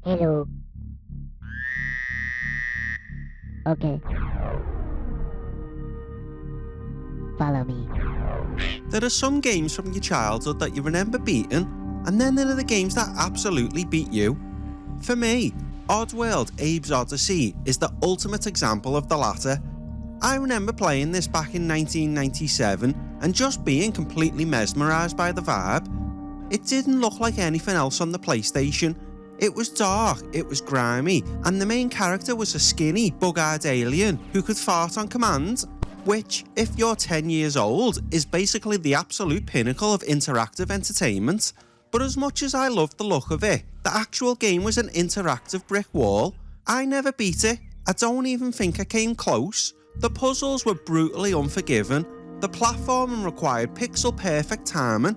Hello. Okay. Follow me. There are some games from your childhood that you remember beating, and then there are the games that absolutely beat you. For me, Oddworld Abes Oddysee is the ultimate example of the latter. I remember playing this back in 1997 and just being completely mesmerised by the vibe. It didn't look like anything else on the PlayStation. It was dark, it was grimy, and the main character was a skinny, bug-eyed alien who could fart on command, which, if you're 10 years old, is basically the absolute pinnacle of interactive entertainment. But as much as I loved the look of it, the actual game was an interactive brick wall. I never beat it. I don't even think I came close. The puzzles were brutally unforgiving. The platforming required pixel-perfect timing,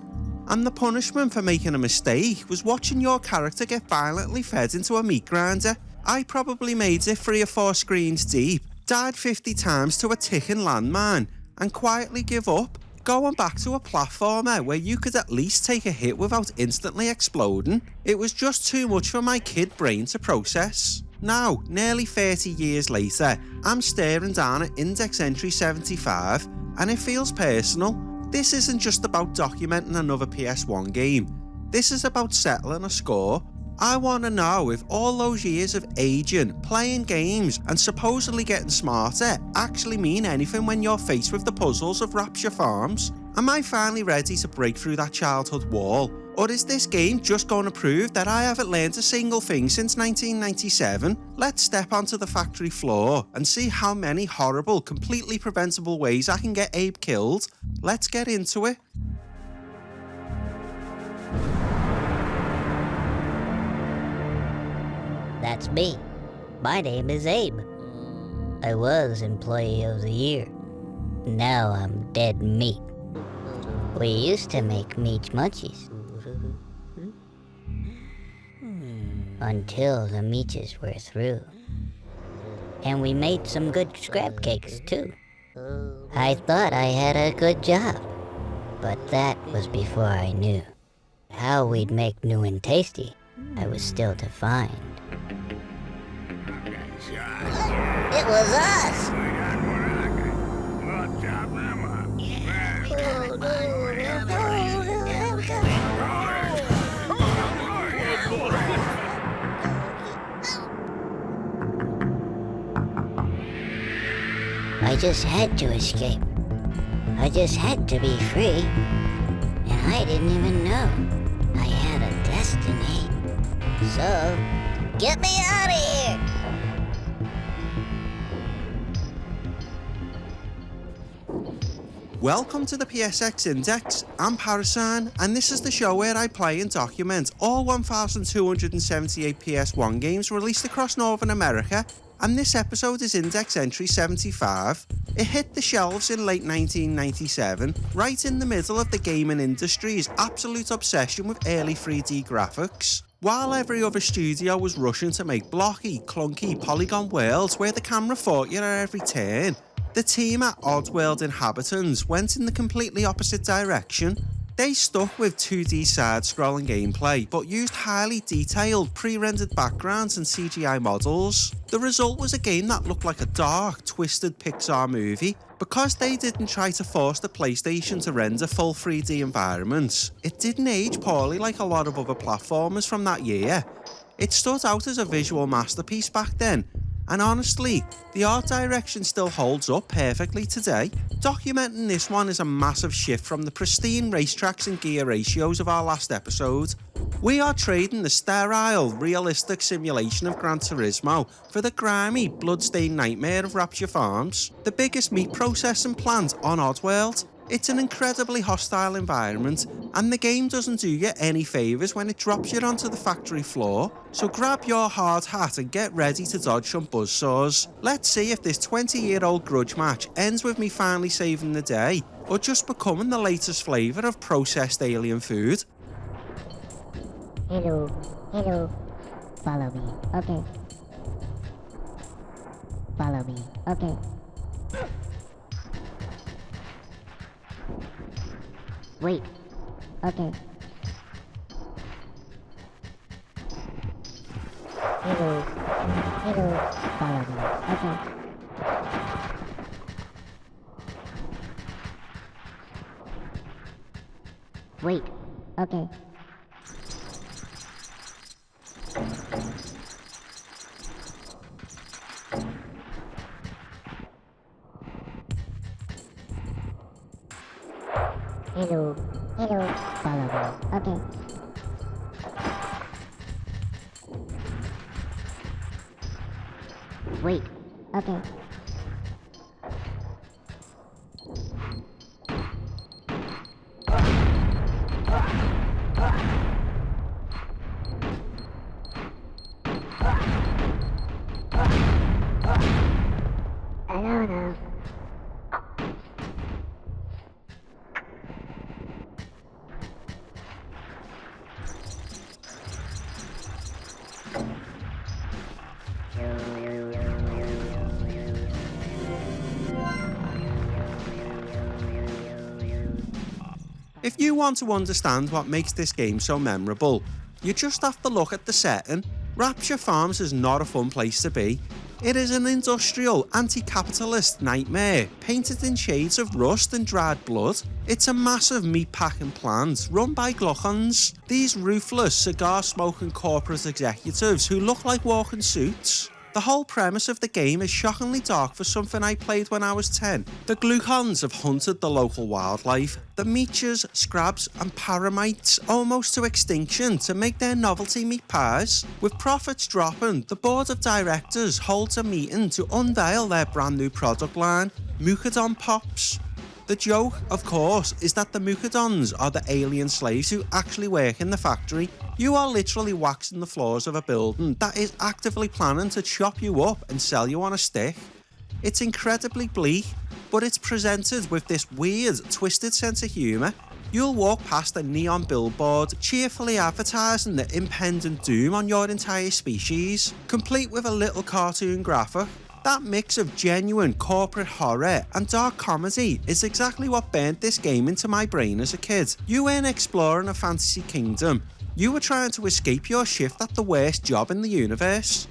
and the punishment for making a mistake was watching your character get violently fed into a meat grinder. I probably made it 3 or 4 screens deep, died 50 times to a ticking landmine, and quietly give up, going back to a platformer where you could at least take a hit without instantly exploding. It was just too much for my kid brain to process. Now, nearly 30 years later, I'm staring down at index entry 75, and it feels personal. This isn't just about documenting another PS1 game. This is about settling a score. I want to know if all those years of aging, playing games, and supposedly getting smarter actually mean anything when you're faced with the puzzles of RuptureFarms. Am I finally ready to break through that childhood wall? Or is this game just going to prove that I haven't learned a single thing since 1997? Let's step onto the factory floor and see how many horrible, completely preventable ways I can get Abe killed. Let's get into it. That's me. My name is Abe. I was Employee of the Year. Now I'm dead meat. We used to make meat munchies. Until the meaches were through. And we made some good scrap cakes too. I thought I had a good job. But that was before I knew. How we'd make new and tasty, I was still to find. It was us! I just had to escape. I just had to be free. And I didn't even know I had a destiny. So, get me out of here! Welcome to the PSX Index. I'm Parasine, and this is the show where I play and document all 1,278 PS1 games released across Northern America, and this episode is Index Entry 75. It hit the shelves in late 1997, right in the middle of the gaming industry's absolute obsession with early 3D graphics. While every other studio was rushing to make blocky, clunky polygon worlds where the camera fought you at every turn, the team at Oddworld Inhabitants went in the completely opposite direction. They stuck with 2D side-scrolling gameplay, but used highly detailed pre-rendered backgrounds and CGI models. The result was a game that looked like a dark, twisted Pixar movie. Because they didn't try to force the PlayStation to render full 3D environments, it didn't age poorly like a lot of other platformers from that year. It stood out as a visual masterpiece back then, and honestly, the art direction still holds up perfectly today. Documenting this one is a massive shift from the pristine racetracks and gear ratios of our last episode. We are trading the sterile, realistic simulation of Gran Turismo for the grimy, bloodstained nightmare of RuptureFarms, the biggest meat processing plant on Oddworld. It's an incredibly hostile environment, and the game doesn't do you any favours when it drops you onto the factory floor, so grab your hard hat and get ready to dodge some buzzsaws. Let's see if this 20-year-old grudge match ends with me finally saving the day, or just becoming the latest flavour of processed alien food. Hello. Follow me. Okay. Follow me. Okay. Wait. Okay. Follow me. Okay. Wait. Okay. Hello. Follow me. Okay. Wait. Okay. I don't know. If you want to understand what makes this game so memorable, you just have to look at the setting. RuptureFarms is not a fun place to be. It is an industrial, anti-capitalist nightmare, painted in shades of rust and dried blood. It's a massive meat-packing plant run by Mudokons, these ruthless, cigar-smoking corporate executives who look like walking suits. The whole premise of the game is shockingly dark for something I played when I was 10. The Mudokons have hunted the local wildlife, the meechers, scrabs and paramites, almost to extinction to make their novelty meat pies. With profits dropping, the board of directors holds a meeting to unveil their brand new product line, Mudokon Pops. The joke, of course, is that the Mudokons are the alien slaves who actually work in the factory. You are literally waxing the floors of a building that is actively planning to chop you up and sell you on a stick. It's incredibly bleak, but it's presented with this weird, twisted sense of humour. You'll walk past a neon billboard cheerfully advertising the impending doom on your entire species, complete with a little cartoon graphic. That mix of genuine corporate horror and dark comedy is exactly what burnt this game into my brain as a kid. You weren't exploring a fantasy kingdom, you were trying to escape your shift at the worst job in the universe.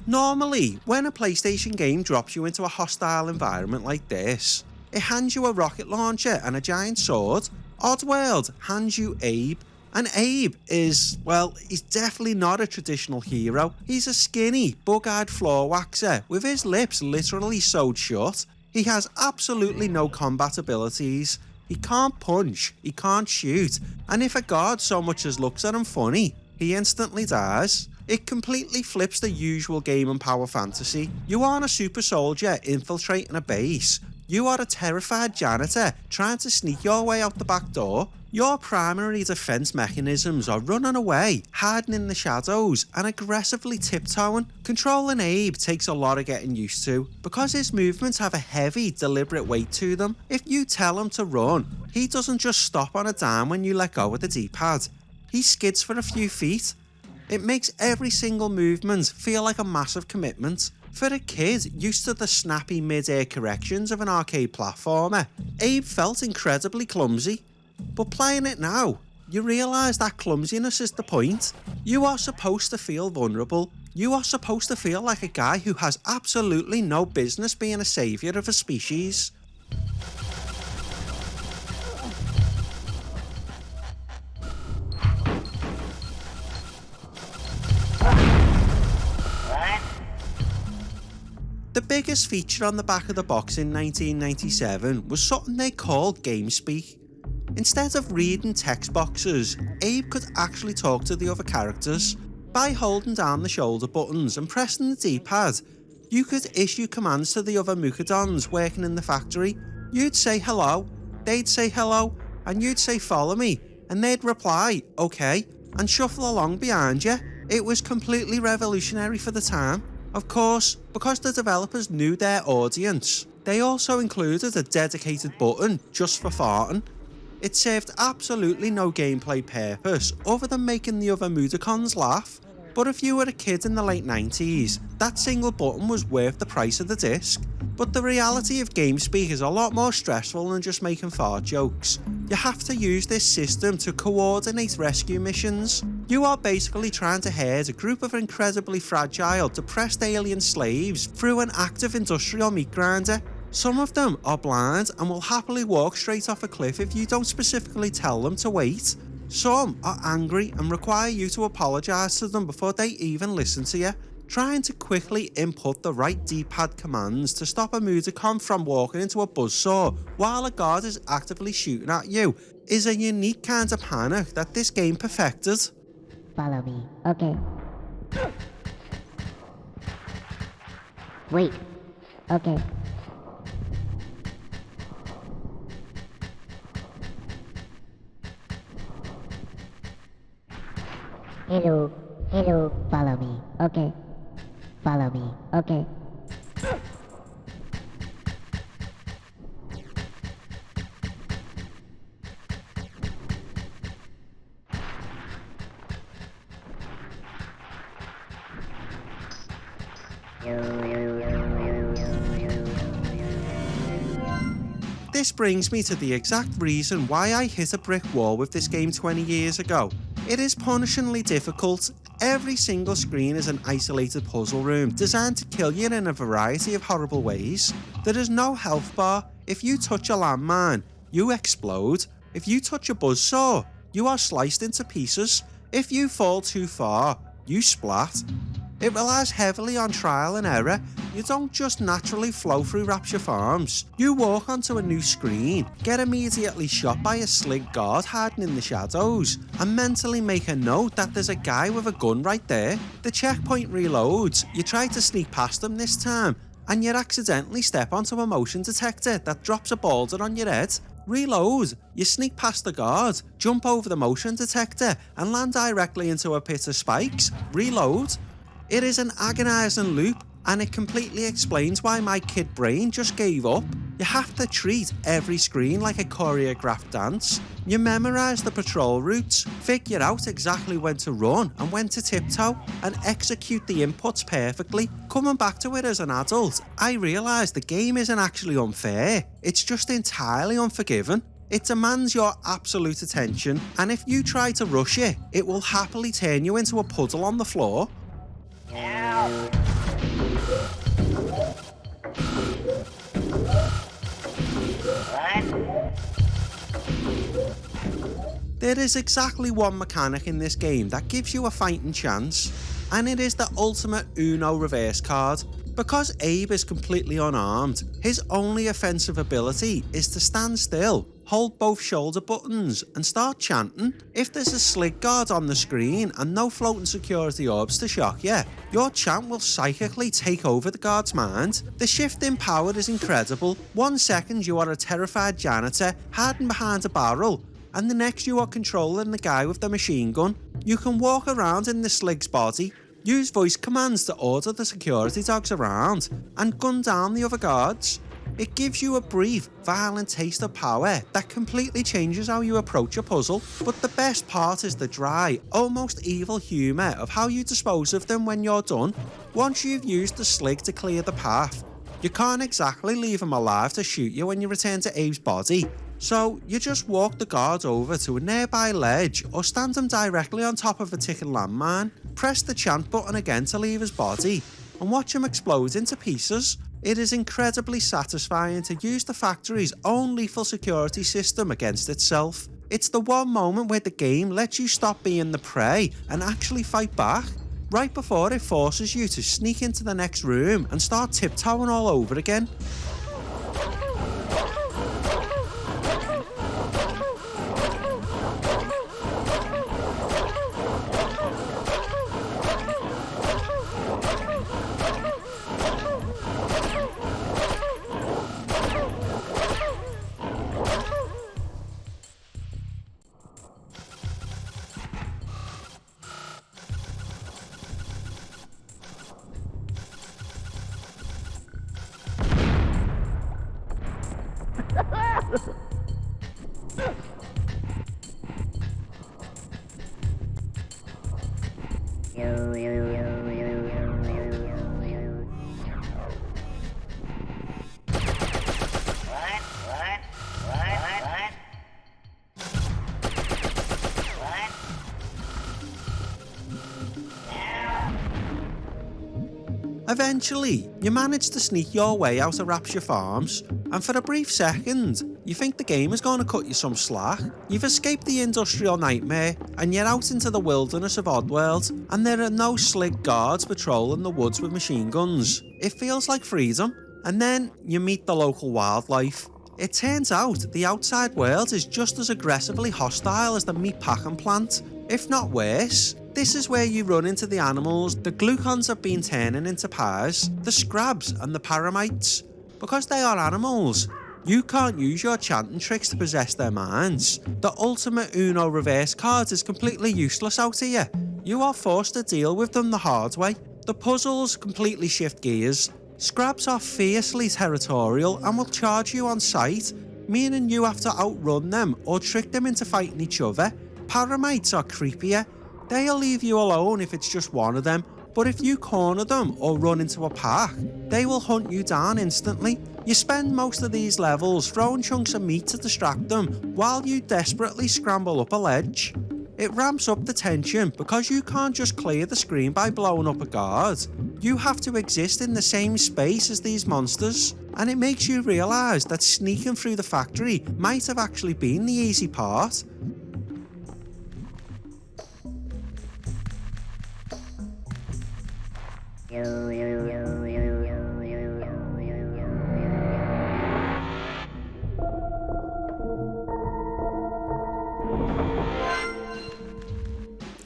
Normally, when a PlayStation game drops you into a hostile environment like this, it hands you a rocket launcher and a giant sword. Oddworld hands you Abe. And Abe is, well, he's definitely not a traditional hero. He's a skinny, bug-eyed floor waxer with his lips literally sewed shut. He has absolutely no combat abilities. He can't punch, he can't shoot, and if a guard so much as looks at him funny, he instantly dies. It completely flips the usual game and power fantasy. You aren't a super soldier infiltrating a base. You are a terrified janitor trying to sneak your way out the back door. Your primary defense mechanisms are running away, hiding in the shadows, and aggressively tiptoeing. Controlling Abe takes a lot of getting used to, because his movements have a heavy, deliberate weight to them. If you tell him to run, he doesn't just stop on a dime when you let go of the D-pad. He skids for a few feet. It makes every single movement feel like a massive commitment. For a kid used to the snappy mid-air corrections of an arcade platformer, Abe felt incredibly clumsy. But playing it now, you realise that clumsiness is the point. You are supposed to feel vulnerable. You are supposed to feel like a guy who has absolutely no business being a saviour of a species. The biggest feature on the back of the box in 1997 was something they called GameSpeak. Instead of reading text boxes, Abe could actually talk to the other characters. By holding down the shoulder buttons and pressing the D-pad, you could issue commands to the other Mudokons working in the factory. You'd say hello, they'd say hello, and you'd say follow me, and they'd reply, okay, and shuffle along behind you. It was completely revolutionary for the time. Of course, because the developers knew their audience, they also included a dedicated button just for farting. It served absolutely no gameplay purpose other than making the other Mudokons laugh. But if you were a kid in the late 90s, that single button was worth the price of the disc. But the reality of GameSpeak is a lot more stressful than just making fart jokes. You have to use this system to coordinate rescue missions. You are basically trying to herd a group of incredibly fragile, depressed alien slaves through an active industrial meat grinder. Some of them are blind and will happily walk straight off a cliff if you don't specifically tell them to wait. Some are angry and require you to apologise to them before they even listen to you. Trying to quickly input the right D-pad commands to stop a Mudokon from walking into a buzzsaw while a guard is actively shooting at you is a unique kind of panic that this game perfected. Follow me. Okay. Wait. Okay. Hello. Hello. Follow me. Okay. Follow me. Okay. This brings me to the exact reason why I hit a brick wall with this game 20 years ago. It is punishingly difficult. Every single screen is an isolated puzzle room designed to kill you in a variety of horrible ways. There is no health bar. If you touch a landmine, you explode. If you touch a buzzsaw, you are sliced into pieces. If you fall too far, you splat. It relies heavily on trial and error. You don't just naturally flow through RuptureFarms. You walk onto a new screen, get immediately shot by a slick guard hiding in the shadows, and mentally make a note that there's a guy with a gun right there. The checkpoint reloads, you try to sneak past him this time, and you accidentally step onto a motion detector that drops a boulder on your head. Reload, you sneak past the guard, jump over the motion detector, and land directly into a pit of spikes. Reload. It is an agonising loop, and it completely explains why my kid brain just gave up. You have to treat every screen like a choreographed dance. You memorise the patrol routes, figure out exactly when to run and when to tiptoe, and execute the inputs perfectly. Coming back to it as an adult, I realised the game isn't actually unfair, it's just entirely unforgiving. It demands your absolute attention, and if you try to rush it, it will happily turn you into a puddle on the floor. There is exactly one mechanic in this game that gives you a fighting chance, and it is the ultimate Uno reverse card. Because Abes is completely unarmed, his only offensive ability is to stand still, hold both shoulder buttons and start chanting. If there's a slick guard on the screen and no floating security orbs to shock you, your chant will psychically take over the guard's mind. The shift in power is incredible. 1 second you are a terrified janitor hiding behind a barrel, and the next you are controlling the guy with the machine gun. You can walk around in the slig's body, use voice commands to order the security dogs around, and gun down the other guards. It gives you a brief, violent taste of power that completely changes how you approach a puzzle, but the best part is the dry, almost evil humour of how you dispose of them when you're done. Once you've used the slig to clear the path, you can't exactly leave him alive to shoot you when you return to Abe's body. So you just walk the guard over to a nearby ledge or stand him directly on top of a ticking landmine, press the chant button again to leave his body, and watch him explode into pieces. It is incredibly satisfying to use the factory's own lethal security system against itself. It's the one moment where the game lets you stop being the prey and actually fight back, right before it forces you to sneak into the next room and start tiptoeing all over again. Eventually, you manage to sneak your way out of RuptureFarms, and for a brief second, you think the game is going to cut you some slack. You've escaped the industrial nightmare, and you're out into the wilderness of Oddworld, and there are no slick guards patrolling the woods with machine guns. It feels like freedom, and then you meet the local wildlife. It turns out the outside world is just as aggressively hostile as the meatpacking plant, if not worse. This is where you run into the animals the Mudokons have been turning into pies, the scrabs and the paramites. Because they are animals, you can't use your chanting tricks to possess their minds. The ultimate Uno reverse cards is completely useless out here. You are forced to deal with them the hard way. The puzzles completely shift gears. Scrabs are fiercely territorial and will charge you on sight, meaning you have to outrun them or trick them into fighting each other. Paramites are creepier. They'll leave you alone if it's just one of them, but if you corner them or run into a pack, they will hunt you down instantly. You spend most of these levels throwing chunks of meat to distract them while you desperately scramble up a ledge. It ramps up the tension because you can't just clear the screen by blowing up a guard. You have to exist in the same space as these monsters, and it makes you realise that sneaking through the factory might have actually been the easy part.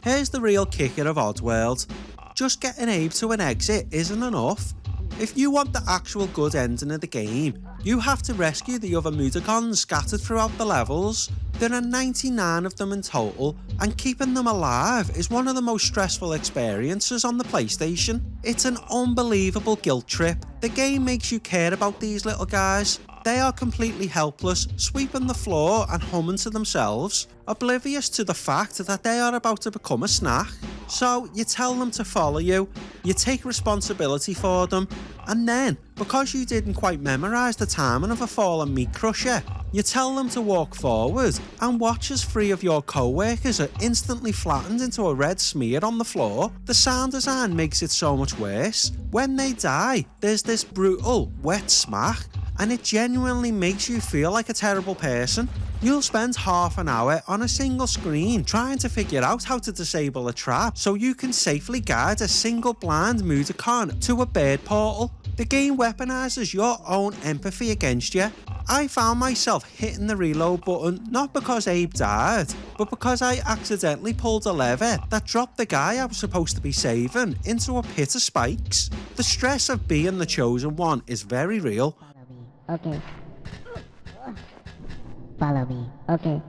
Here's the real kicker of Oddworld. Just getting Abe to an exit isn't enough. If you want the actual good ending of the game, you have to rescue the other Mudokons scattered throughout the levels. There are 99 of them in total, and keeping them alive is one of the most stressful experiences on the PlayStation. It's an unbelievable guilt trip. The game makes you care about these little guys. They are completely helpless, sweeping the floor and humming to themselves, oblivious to the fact that they are about to become a snack. So you tell them to follow you, you take responsibility for them, and then, because you didn't quite memorise the timing of a fallen meat crusher, you tell them to walk forward and watch as 3 of your co-workers are instantly flattened into a red smear on the floor. The sound design makes it so much worse. When they die, there's this brutal, wet smack, and it genuinely makes you feel like a terrible person. You'll spend half an hour on a single screen trying to figure out how to disable a trap so you can safely guide a single blind Mudokon to a bird portal. The game weaponises your own empathy against you. I found myself hitting the reload button not because Abe died, but because I accidentally pulled a lever that dropped the guy I was supposed to be saving into a pit of spikes. The stress of being the chosen one is very real. Okay. Follow me. Okay.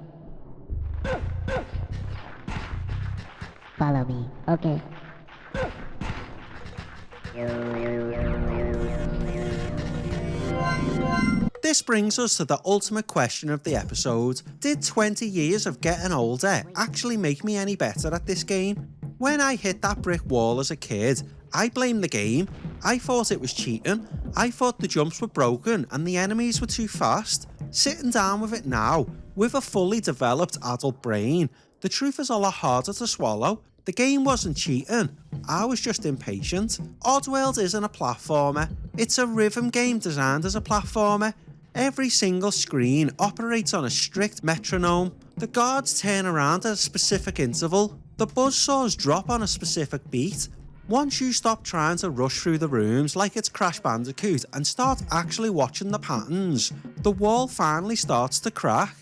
Follow me. Okay. This brings us to the ultimate question of the episode. Did 20 years of getting older actually make me any better at this game? When I hit that brick wall as a kid, I blamed the game. I thought it was cheating. I thought the jumps were broken and the enemies were too fast. Sitting down with it now, with a fully developed adult brain, the truth is a lot harder to swallow. The game wasn't cheating, I was just impatient. Oddworld isn't a platformer, it's a rhythm game designed as a platformer. Every single screen operates on a strict metronome. The guards turn around at a specific interval. The buzzsaws drop on a specific beat. Once you stop trying to rush through the rooms like it's Crash Bandicoot and start actually watching the patterns, the wall finally starts to crack.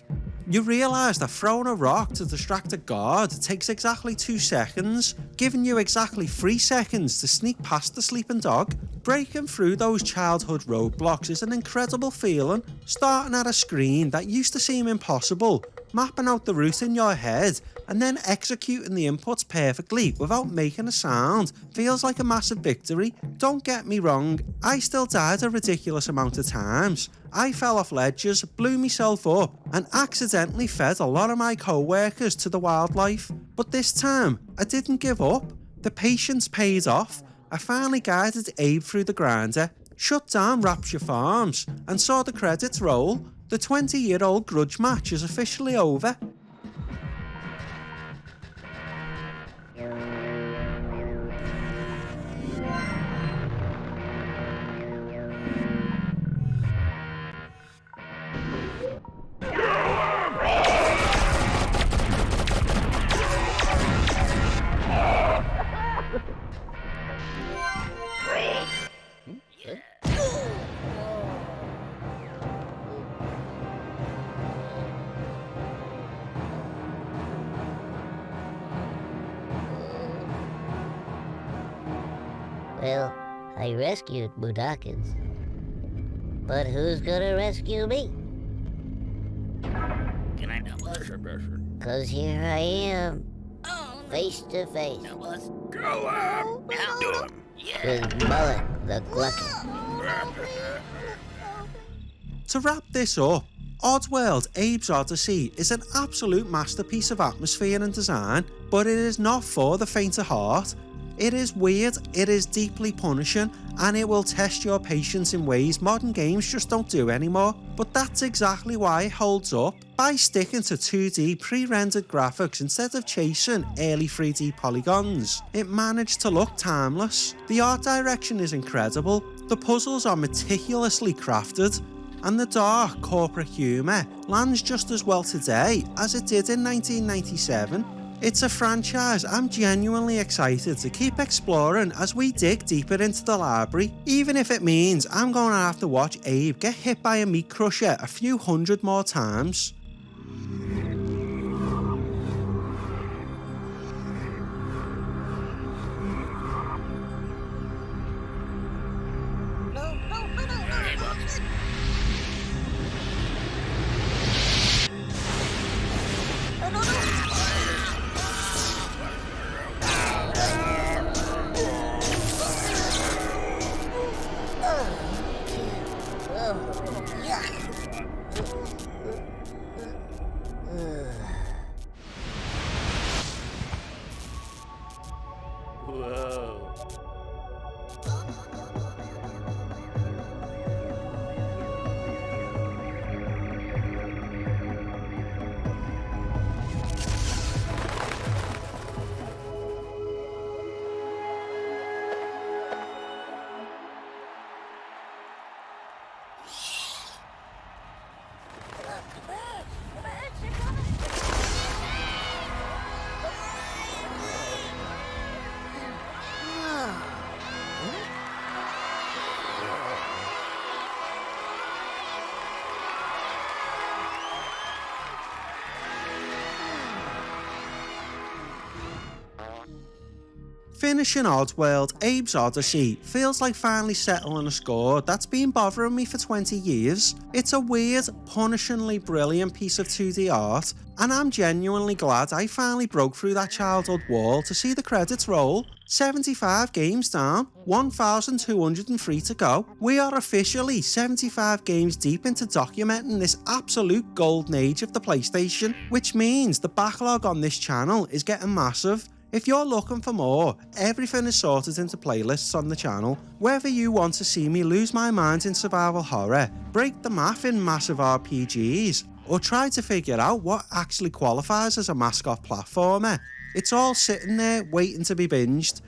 You realise that throwing a rock to distract a guard takes exactly 2 seconds, giving you exactly 3 seconds to sneak past the sleeping dog. Breaking through those childhood roadblocks is an incredible feeling. Starting at a screen that used to seem impossible, mapping out the route in your head, and then executing the inputs perfectly without making a sound feels like a massive victory. Don't get me wrong, I still died a ridiculous amount of times. I fell off ledges, blew myself up, and accidentally fed a lot of my co-workers to the wildlife. But this time, I didn't give up. The patience paid off. I finally guided Abe through the grinder, shut down RuptureFarms, and saw the credits roll. The 20-year-old grudge match is officially over. I rescued Mudokons. But who's gonna rescue me? Can I know us? 'Cause here I am, face to face Go up! Now do it! Yeah! with Mullet the Gluckin. To wrap this up, Oddworld Abes Oddysee is an absolute masterpiece of atmosphere and design, but it is not for the faint of heart. It is weird, it is deeply punishing, and it will test your patience in ways modern games just don't do anymore. But that's exactly why it holds up. By sticking to 2D pre-rendered graphics instead of chasing early 3D polygons, it managed to look timeless. The art direction is incredible, the puzzles are meticulously crafted, and the dark corporate humour lands just as well today as it did in 1997. It's a franchise I'm genuinely excited to keep exploring as we dig deeper into the library, even if it means I'm going to have to watch Abe get hit by a meat crusher a few hundred more times. Whoa. Finishing Oddworld Abes Oddysee feels like finally settling a score that's been bothering me for 20 years. It's a weird, punishingly brilliant piece of 2D art, and I'm genuinely glad I finally broke through that childhood wall to see the credits roll. 75 games down, 1,203 to go. We are officially 75 games deep into documenting this absolute golden age of the PlayStation, which means the backlog on this channel is getting massive. If you're looking for more, everything is sorted into playlists on the channel. Whether you want to see me lose my mind in survival horror, break the math in massive RPGs, or try to figure out what actually qualifies as a mascot platformer, it's all sitting there waiting to be binged.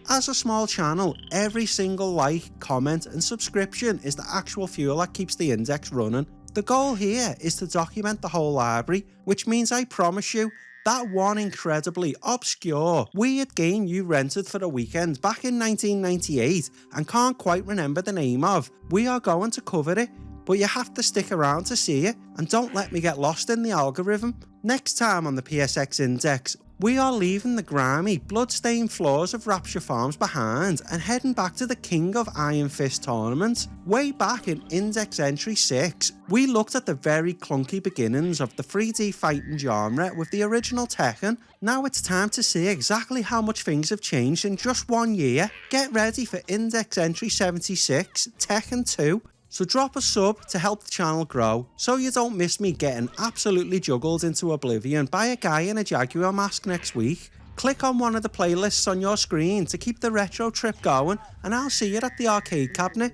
As a small channel, every single like, comment and subscription is the actual fuel that keeps the index running. The goal here is to document the whole library, which means I promise you, that one incredibly obscure, weird game you rented for a weekend back in 1998 and can't quite remember the name of, we are going to cover it, but you have to stick around to see it, and don't let me get lost in the algorithm. Next time on the PSX Index, we are leaving the grimy, blood-stained floors of RuptureFarms behind and heading back to the King of Iron Fist tournament. Way back in Index Entry 6, we looked at the very clunky beginnings of the 3D fighting genre with the original Tekken. Now it's time to see exactly how much things have changed in just 1 year. Get ready for Index Entry 76, Tekken 2. So drop a sub to help the channel grow, so you don't miss me getting absolutely juggled into oblivion by a guy in a Jaguar mask next week. Click on one of the playlists on your screen to keep the retro trip going, and I'll see you at the arcade cabinet.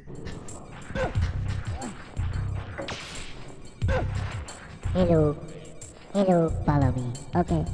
Hello. Hello, follow me. Okay.